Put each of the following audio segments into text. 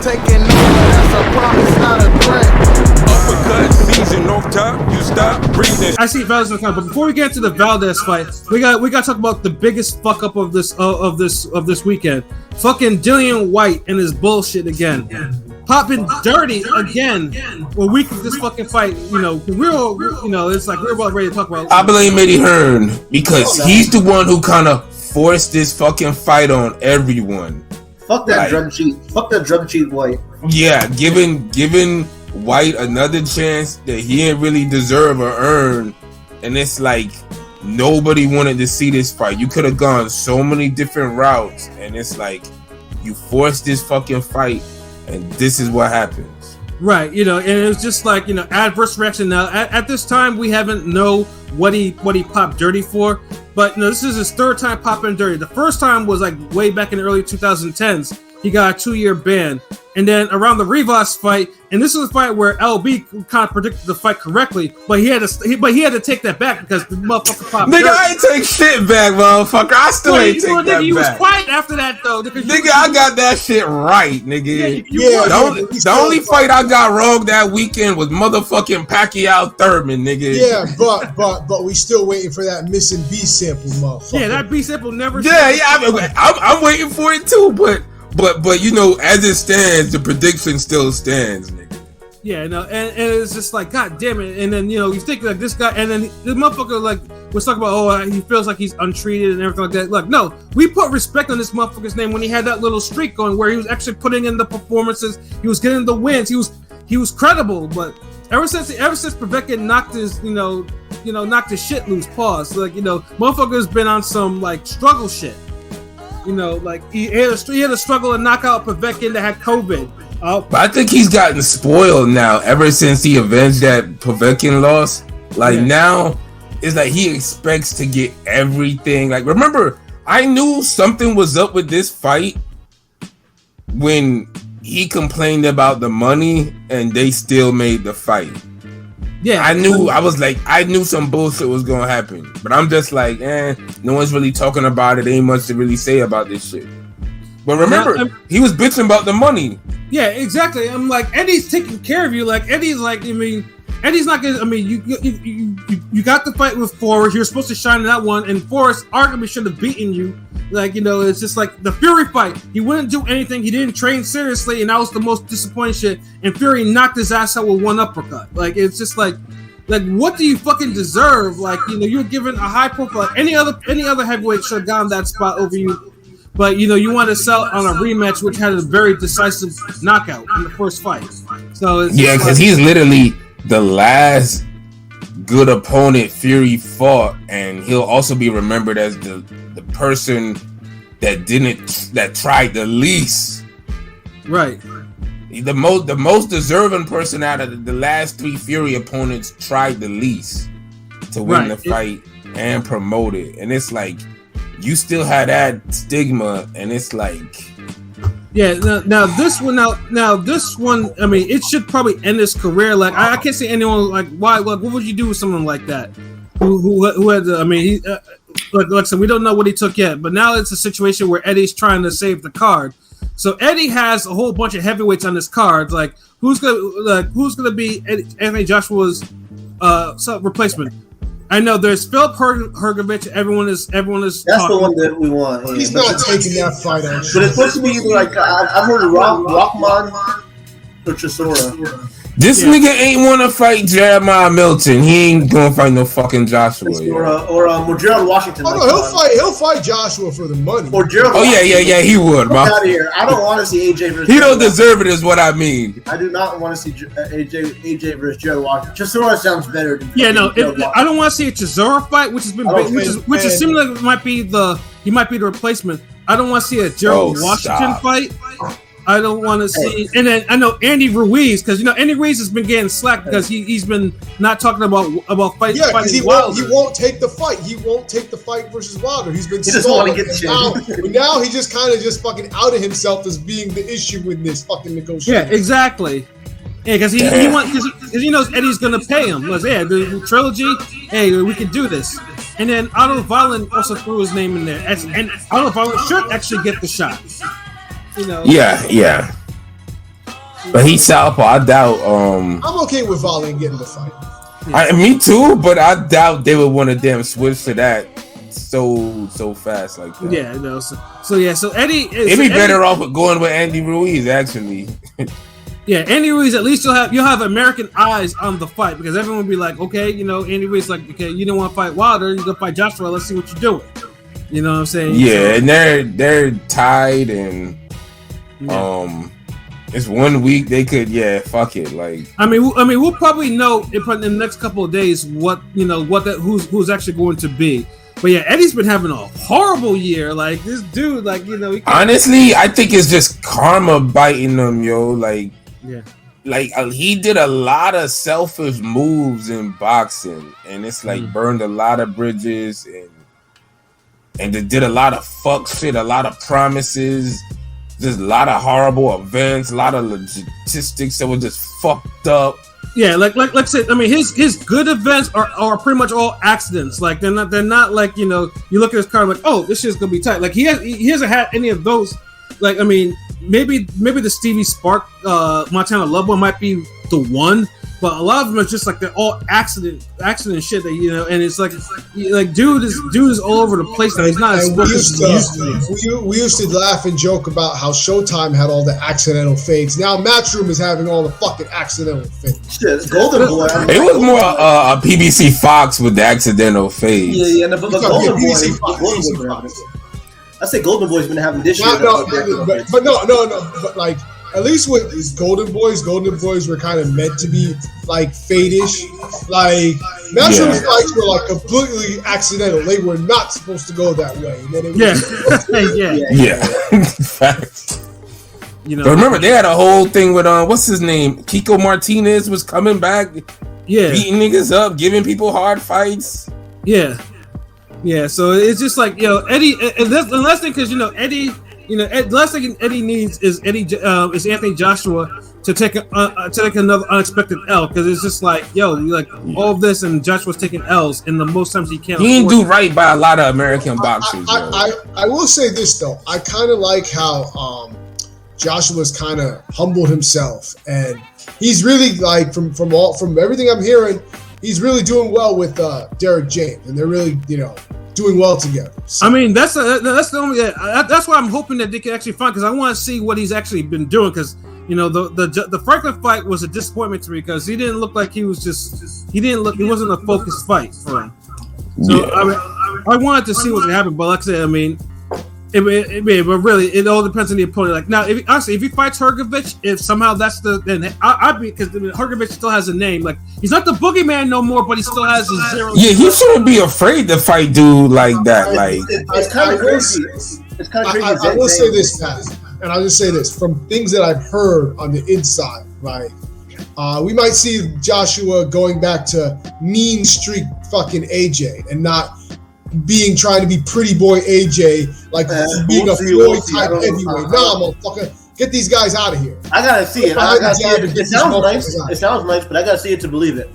taking over, that's a promise, not a threat. Uppercut, season off top, you stop breathing. I see Valdez in the but before we get to the Valdez fight, we got to talk about the biggest fuck up of this weekend. Fucking Dillian Whyte and his bullshit again. Popping dirty again. A week of this fucking fight, it's like we're about ready to talk about. I blame Eddie Hearn because he's the one who kind of forced this fucking fight on everyone. Fuck that drug cheat. Fuck that drug cheat White. Yeah, giving White another chance that he didn't really deserve or earn, and it's like nobody wanted to see this fight. You could have gone so many different routes, and it's like you forced this fucking fight. And this is what happens. Right, and it was just like, adverse reaction. Now, at this time, we haven't know what he popped dirty for. But, this is his third time popping dirty. The first time was like way back in the early 2010s. He got a 2-year ban. And then around the Rivas fight, and this was a fight where LB kind of predicted the fight correctly, but he had to take that back because the motherfucker popped. Nigga, I ain't take shit back, motherfucker. I still ain't take that back. He was quiet after that though. Nigga, I got that shit right, nigga. The only fight I got wrong that weekend was motherfucking Pacquiao Thurman, nigga. Yeah, but we still waiting for that missing B sample, motherfucker. Yeah, that B sample never. Yeah, I'm waiting for it too, but as it stands, the prediction still stands, nigga. Yeah, and it's just like, god damn it. And then, you think like this guy, and then the motherfucker like was talking about, he feels like he's untreated and everything like that. Look, no, we put respect on this motherfucker's name when he had that little streak going where he was actually putting in the performances, he was getting the wins, he was credible. But ever since Povetkin knocked his, knocked his shit loose, pause. Like, motherfucker's been on some like struggle shit. Like he had a struggle to knock out Povetkin that had COVID. But I think he's gotten spoiled now ever since he avenged that Povetkin loss. Like now, it's like he expects to get everything. Like remember, I knew something was up with this fight when he complained about the money and they still made the fight. Yeah, I knew some bullshit was gonna happen, but I'm just like, no one's really talking about it. Ain't much to really say about this shit. But remember, he was bitching about the money. Yeah, exactly. I'm like, Eddie's taking care of you. Like Eddie's like, Eddie's not gonna. You got the fight with Forrest. You're supposed to shine in that one, and Forrest arguably should have beaten you. Like, it's just like the Fury fight. He wouldn't do anything. He didn't train seriously, and that was the most disappointing shit. And Fury knocked his ass out with one uppercut. Like, it's just like what do you fucking deserve? Like, you're given a high profile. Any other heavyweight should have gotten that spot over you. But you want to sell on a rematch, which had a very decisive knockout in the first fight. So it's because he's literally the last good opponent Fury fought, and he'll also be remembered as the person that tried the least. Right. The most deserving person out of the last 3 Fury opponents tried the least to win the fight and promote it, and it's like you still had that stigma, and it's like. Yeah, now this one, it should probably end his career. Like I can't see anyone like why. Like, what would you do with someone like that? Who had? Like I said, we don't know what he took yet. But now it's a situation where Eddie's trying to save the card. So Eddie has a whole bunch of heavyweights on his cards. Like who's gonna be Anthony Joshua's replacement? I know there's Philip Hrgovic. Everyone is. That's the one that we want. He's not taking that fight on. But it's supposed to be either like I've heard of Rockman or Chisora. This nigga ain't want to fight Jeremiah Milton. He ain't gonna fight no fucking Joshua. Or Gerald Washington. Oh no, he'll fight Joshua for the money. Or Gerald. Oh yeah, he would. Get out of here. I don't want to see AJ versus. He don't deserve it, is what I mean. I do not want to see AJ versus Gerald Washington. Chisora sounds better. I don't want to see a Chisora fight, which is similar. Might be the replacement. I don't want to see a Gerald Washington fight. I don't want to see, and then I know Andy Ruiz, because Andy Ruiz has been getting slack because he's been not talking about fighting. Yeah, because he won't take the fight. He won't take the fight versus Wilder. He's been stalling. But now he just kind of fucking outed himself as being the issue in this fucking negotiation. Yeah, exactly. Yeah, because he knows Eddie's gonna pay him. The trilogy. Hey, we can do this. And then Otto Wallin also threw his name in there, and Otto Wallin should actually get the shot. Yeah. But he's southpaw. I doubt. I'm okay with Valiant getting the fight. Me too, but I doubt they would want to damn switch to that so fast like that. Yeah, no. So Eddie, it'd be better off with going with Andy Ruiz actually. Yeah, Andy Ruiz. At least you'll have American eyes on the fight because everyone will be like, okay, Andy Ruiz, like, okay, you don't want to fight Wilder, you gonna fight Joshua. Let's see what you're doing. You know what I'm saying? Yeah, and they're tied, and it's 1 week. They could, fuck it. Like, I mean, we'll probably know in the next couple of days who's actually going to be. But yeah, Eddie's been having a horrible year. Like this dude, like honestly, I think it's just karma biting him, yo. Like, yeah, like he did a lot of selfish moves in boxing, and it's like burned a lot of bridges, and they did a lot of fuck shit, a lot of promises. Just a lot of horrible events, a lot of logistics that were just fucked up. Yeah, like I said, I mean his good events are pretty much all accidents. Like they're not like, you look at his card like, oh, this shit's gonna be tight. Like he hasn't had any of those. Like, I mean, maybe the Stevie Spark Montana Love one might be the one, but a lot of them are just like they're all accident shit that and it's like dude is all over the place now. He's not as we used to laugh and joke about how Showtime had all the accidental fades. Now Matchroom is having all the fucking accidental fades. Shit, Golden Boy. It was more a PBC Fox with the accidental fades. Yeah, but Golden Boy. I say Golden Boy's been having this year. But like, at least with these Golden Boys were kind of meant to be like fade-ish. Like Matchroom fights were like completely accidental. They were not supposed to go that way. And then Facts. But remember, they had a whole thing with what's his name? Kiko Martinez was coming back, beating niggas up, giving people hard fights. Yeah, so it's just like, Eddie, and the last thing, because Eddie, the last thing Eddie needs is Anthony Joshua to take another unexpected L, because it's just like, all of this, and Joshua's taking L's, and the most times he can't. He didn't do right by a lot of American boxers. I will say this though, I kind of like how Joshua's kind of humbled himself, and he's really like from everything I'm hearing, he's really doing well with Derek James, and they're really doing well together. So. I mean, that's the only that's why I'm hoping that they can actually find, because I want to see what he's actually been doing, because the Franklin fight was a disappointment to me because he didn't look like he wasn't a focused fight for him. So I wanted to see what happened, but like I said, I mean. But really, it all depends on the opponent. Like now, if he fights Hrgovic, if somehow that's then I'd be, because Hrgovic still has a name. Like he's not the boogeyman no more, but he still has his zero. Yeah, he shouldn't be afraid to fight dude like that. Like it's kind of crazy. It's kind of crazy. I will say this, Pat, and I'll just say this from things that I've heard on the inside. Like we might see Joshua going back to mean streak fucking AJ and not trying to be pretty boy AJ, like being a Floyd type heavyweight. Nah, motherfucker, get these guys out of here. I gotta see it. It sounds nice. It sounds nice, but I gotta see it to believe it.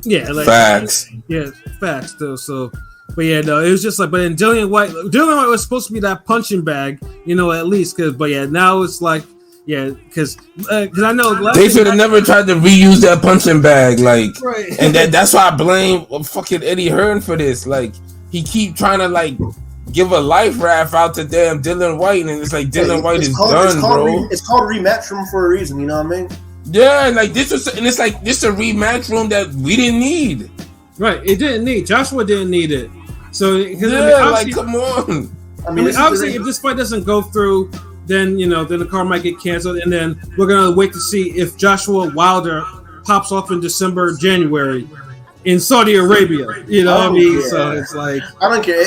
Yeah, like facts. Yeah, facts though. So, but yeah, no, it was just like. But then Dillian Whyte was supposed to be that punching bag, at least. But now it's like. Yeah, because I know they should have never tried to reuse that punching bag, like, right. And that's why I blame fucking Eddie Hearn for this. Like, he keep trying to like give a life raft out to damn Dillian Whyte, and it's like Dillian Whyte is done, bro. It's called rematch room for a reason, you know what I mean? Yeah, like this was, and it's like this a rematch room that we didn't need. Right, it didn't need. Joshua didn't need it. So like come on. I mean obviously, if this fight doesn't go through. Then then the card might get canceled, and then we're gonna wait to see if Joshua Wilder pops off in December, January, in Saudi Arabia. What I mean? Yeah. So it's like I don't care.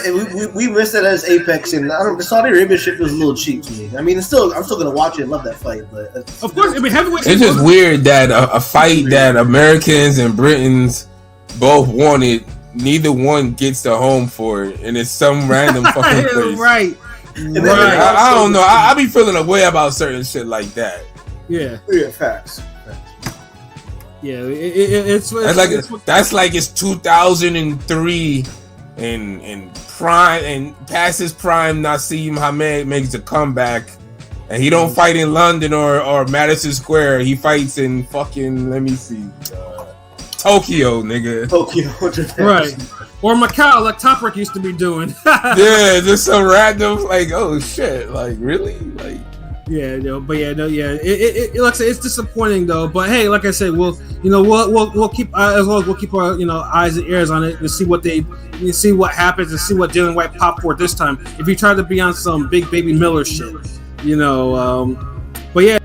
We missed it as Apex, and the Saudi Arabia shit was a little cheap to me. I mean, I'm still gonna watch it and love that fight, but of course, I mean, heavyweight. It's just weird that a fight that Americans and Britons both wanted, neither one gets the home for it, and it's some random fucking place. Right. Right. I don't know. I be feeling a way about certain shit like that. Yeah. Facts. Yeah, it's like it's 2003 and prime and past his prime. Nassim Hamed makes a comeback, And he don't fight in London or Madison Square. He fights in fucking, let me see, Tokyo, nigga. Tokyo, Japan. Right. Or Macau, like Top Rank used to be doing. Yeah, just some random, like, oh shit, like really, like. Yeah, but yeah, It like I said, it's disappointing though. But hey, like I said, we'll keep as well as we'll keep our eyes and ears on it and see what happens and see what Dillian Whyte pop for this time. If he tried to be on some big Baby Miller shit, But yeah.